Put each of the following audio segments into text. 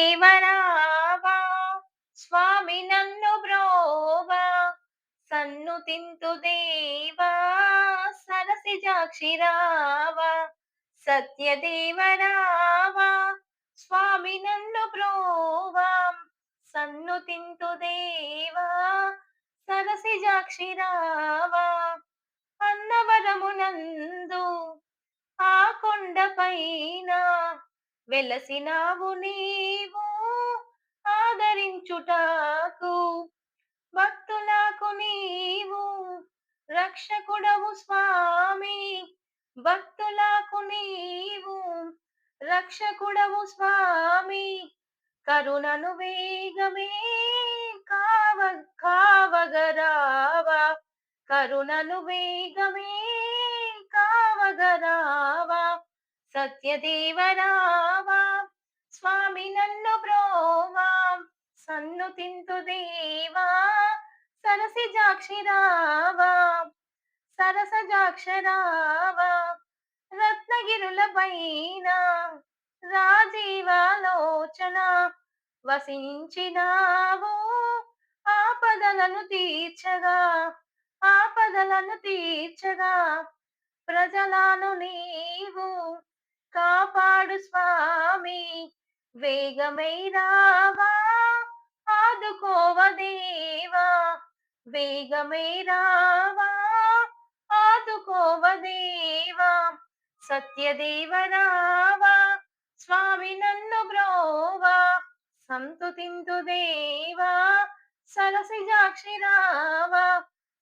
సత్యదేవరావా స్వామి నన్ను బ్రోవా సన్ను తింతు దేవా సరసిజాక్షిరావా సత్యదేవరావా స్వామి నన్ను బ్రోవా సన్ను తింతు దేవా సరసిజాక్షిరావా అన్నవరమునందు ఆ కొండపైన వెలసినావు నీవు ఆదరించుటకు భక్తులకు నీవు రక్షకుడవు స్వామి భక్తులకు నీవు రక్షకుడవు స్వామి కరుణను వేగమే కావ కావగరావా కరుణను వేగమే కావగరావా సత్యదేవరావా స్వామి నన్ను బ్రోవా సన్ను తింతు దేవా సరసిజాక్షిరావా సరసజాక్షరావా రత్నగిరుల పైన రాజీవాలోచన వసించినావు ఆపదలను తీర్చగా ఆపదలను తీర్చగా ప్రజలను నీవు కాపాడు స్వామి వేగమై రావా ఆదుకోవ దేవా వేగమై రావా ఆదుకోవ దేవా సత్యదేవరావా స్వామి నన్ను బ్రోవా సంతు తింతు దేవా సరసిజాక్షిరావా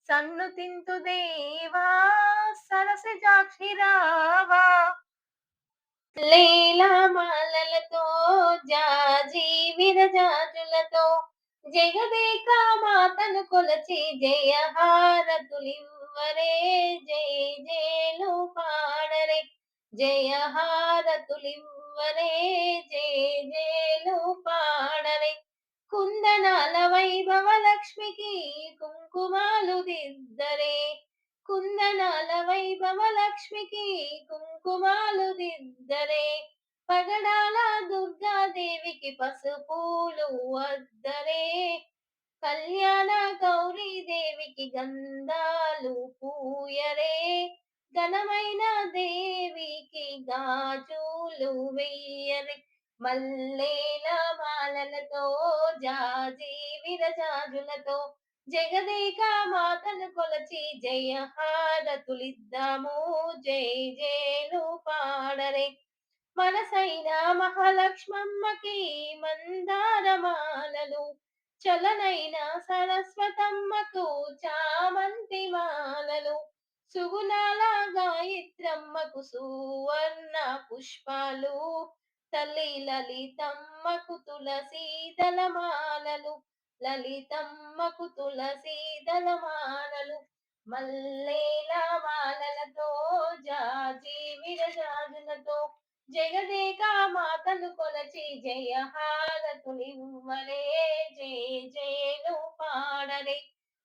సన్ను తింతు దేవా సరసిజాక్షిరావా లీలామాలలతో జాజి విరజాజులతో జగదేక మాతను కొలచి జయహారతులివ్వరే జయ జయలు పాడరే జయహారతులివ్వరే జయ జయలు పాడరే కుందనాల వైభవ లక్ష్మికి కుంకుమాలు దిద్దరే కుందనాల వైభవ లక్ష్మికి కుంకుమాలు దిద్దరే పగడాల దుర్గాదేవికి పసుపూలు వద్దరే కళ్యాణ గౌరీదేవికి గంధాలు పూయరే ఘనమైన దేవికి గాజులు వెయ్యరే మల్లేల మాలలతో జాజి విరజాజులతో జగదేక మాతను కొలచి జయ హారతులిద్దాము జై జయలు పాడరే మనసైన మహాలక్ష్మమ్మకి మందారమాలలు చలనైన సరస్వతమ్మకు చామంతి మాలలు సుగుణాల గాయత్రమ్మకు సువర్ణ పుష్పాలు తల్లి లలితమ్మకు తులసీదల మాలలు లలితమ్మకు తులసీదల మాలలు మల్లేల మాలలతో జాజి విరజాజులతో జగదేక మాతను కొలచి జయ హారతులివ్వరే జయ జయలు పాడరే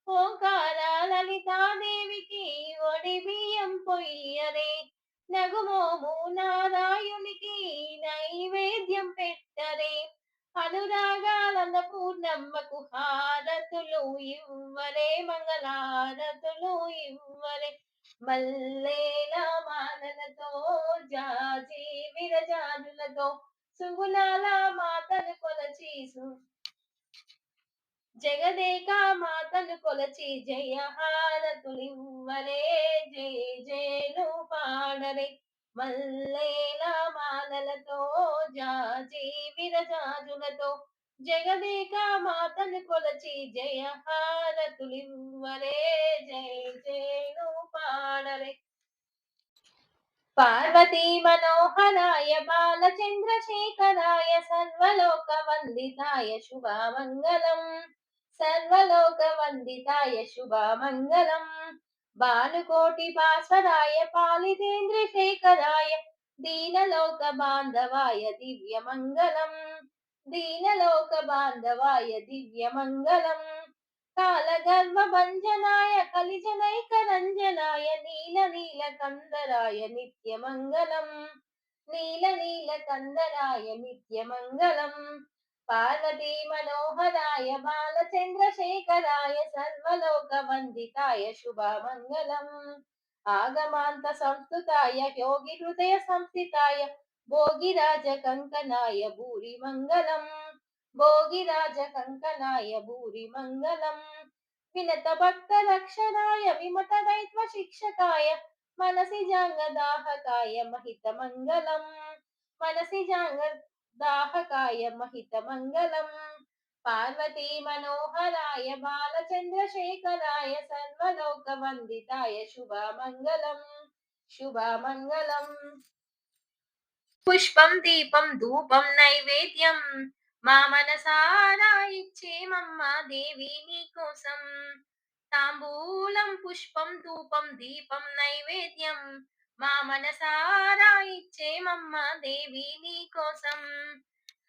ఓంకార లలితాదేవికి ఒడి బియ్యం పొయ్యరే నగుమోము నారాయునికి నైవేద్యం పెట్టరే అనురాగాలన్న పూర్ణమ్మకు హారతులు ఇవ్వరే మంగళారతులు ఇవ్వరే మల్లేల మాలలతో జాజి విరజాజులతో సుగుణాల మాతను కొలచి జగదేక మాతను కొలచి జయ హారతులివ్వరే జయ జయలు పాడరే మల్లేల మాలలతో జాజి విరజాజులతో జగదేక మాతను కొలచి జయ హారతులివ్వరే జయ జయలు పాడరే పార్వతీ మనోహరాయ బాలచంద్రశేఖరాయ సర్వలోక వందితాయ శుభమంగళం సర్వలోక వందితాయ శుభమంగళం భానుకోటి భాస్వరాయ పాలితేంద్రశేఖరాయ దీనలోక బాంధవాయ దివ్యమంగళం దీనలోక బాంధవాయ దివ్యమంగళం కాలగర్వ భంజనాయ కలిజనైక రంజనాయ నీల నీల కందరాయ నిత్యమంగళం నీల నీల కందరాయ నిత్యమంగళం పార్వతీ మనోహరాయ బాలచంద్రశేఖరాయ సర్వలోక వందితాయ శుభమంగళం ఆగమాంత సంస్థుతాయ యోగి హృదయ సంస్థితాయ భోగిరాజ కంకణాయ భూరి మంగళం భోగిరాజ కంకణాయ భూరి మంగళం వినత భక్త రక్షణాయ విమత దైత్వ శిక్షకాయ మనసి జాంగ దాహకాయ మహిత మంగళం మనసి జాంగ దాహకాయ మహిత మంగళం పార్వతీ మనోహరాయ బాలచంద్రశేఖరాయ సర్వలోక వందితాయ శుభమంగళం శుభమంగళం పుష్పం దీపం ధూపం నైవేద్యం మా మనసారా ఇచ్చేమమ్మ దేవి నీకోసం తాంబూలం పుష్పం ధూపం దీపం నైవేద్యం మా మనసారా ఇచ్చేమమ్మ దేవి నీకోసం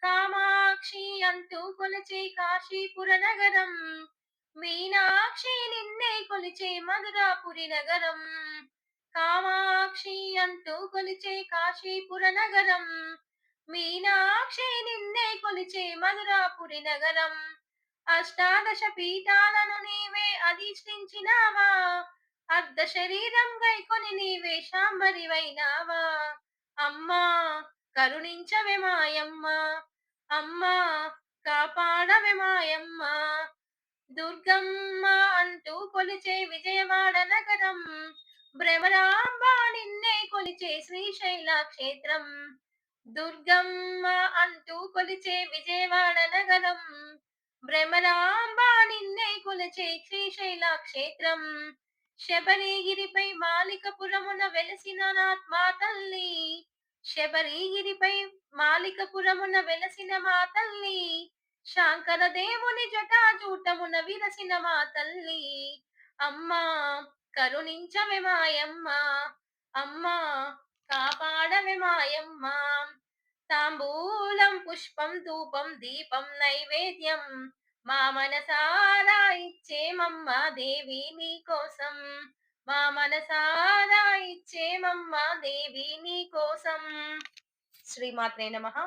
కామాక్షి అంటూ కొలిచే కాశీపుర నగరం మీనాక్షి నిన్నే కొలిచే మధురాపురి నగరం కామాక్షి అంటూ కొలిచే కాశీపుర నగరం మీనాక్షి నిన్నే కొలిచే మధురాపురి నగరం అష్టాదశ పీఠాలను నీవే అధిష్ఠించినావా అర్ధ శరీరం గైకొని నీవే శాంబరివైనావా అమ్మా కరుణించవే మాయమ్మ అమ్మా కాపాడవే మాయమ్మ దుర్గమ్మ అంటూ కొలిచే విజయవాడ నగరం భ్రమరాంబ నిన్నే కొలిచే శ్రీశైల క్షేత్రం దుర్గమ్మ అంటూ కొలిచే విజయవాడ నగరం భ్రమరాంబ నిన్నే కొలిచే శ్రీశైల క్షేత్రం శబరిగిరిపై మాలికపురమున వెలసిన మా తల్లి శబరిగిరిపై మాలికపురమున వెలసిన మా తల్లి శాంకర దేవుని జటాజూటమున విరసిన మా తల్లి అమ్మా కరుణించవే మాయమ్మ అమ్మా కాపాడవే మాయమ్మ తాంబూలం పుష్పం ధూపం దీపం నైవేద్యం మా మనసారా ఇచ్చేమమ్మ దేవి నీకోసం మా మనసారా ఇచ్చేమమ్మ దేవి నీకోసం శ్రీమాత్రే నమః